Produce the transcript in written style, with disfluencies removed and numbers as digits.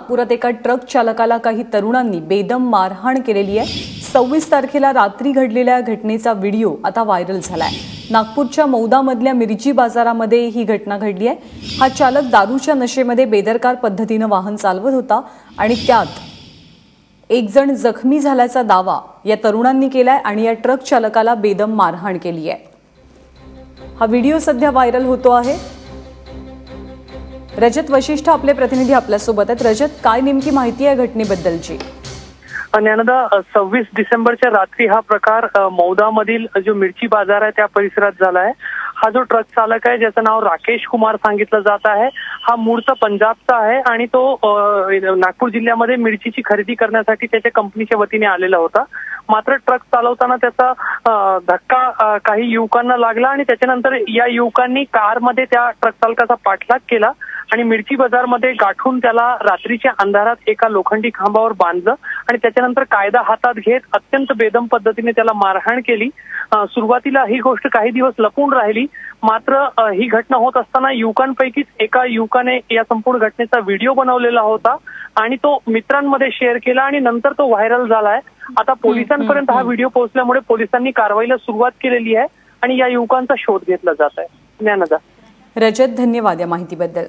नागपुरात एका ट्रक चालकाला काही तरुणांनी बेदम मारहाण केलेली आहे। 26 तारखेला रात्री घडलेल्या घटनेचा व्हिडिओ आता व्हायरल झालाय। नागपूरच्या मौदामधल्या मिरची बाजारामध्ये ही घटना घडली आहे। हा चालक दारूच्या नशेमध्ये बेदरकार पद्धतीने वाहन चालवत होता आणि त्यात एक जण जखमी झाल्याचा दावा या तरुणांनी केलाय आणि या ट्रक चालकाला बेदम मारहाण केली आहे। हा व्हिडिओ सध्या व्हायरल होतो आहे। रजत वशिष्ठ आपले प्रतिनिधी आपल्यासोबत आहेत। रजत, काय नेमकी माहिती आहे घटनेबद्दलची? ज्ञानदा, 26 डिसेंबरच्या रात्री हा प्रकार मौदामधील जो मिरची बाजार आहे त्या परिसरात झाला आहे। हा जो ट्रक चालक आहे ज्याचं नाव राकेश कुमार सांगितलं जात आहे, हा मूळचा पंजाबचा आहे आणि तो नागपूर जिल्ह्यामध्ये मिरचीची खरेदी करण्यासाठी त्याच्या कंपनीच्या वतीने आलेला होता। मात्र ट्रक चालवताना त्याचा धक्का काही युवकांना लागला आणि त्याच्यानंतर या युवकांनी कारमध्ये त्या ट्रक चालकाचा पाठलाग केला आणि मिरची बाजारमध्ये गाठून त्याला रात्रीच्या अंधारात एका लोखंडी खांबावर बांधलं आणि त्याच्यानंतर कायदा हातात घेत अत्यंत बेदम पद्धतीने त्याला मारहाण केली। सुरुवातीला ही गोष्ट काही दिवस लपून राहिली, मात्र ही घटना होत असताना युवकांपैकीच एका युवकाने या संपूर्ण घटनेचा व्हिडिओ बनवलेला होता आणि तो मित्रांमध्ये शेअर केला आणि नंतर तो व्हायरल झालाय। आता पोलिसांपर्यंत हा व्हिडिओ पोहोचल्यामुळे पोलिसांनी कारवाईला सुरुवात केलेली आहे आणि या युवकांचा शोध घेतला जात आहे। ज्ञानदा, रजत, धन्यवाद या माहितीबद्दल।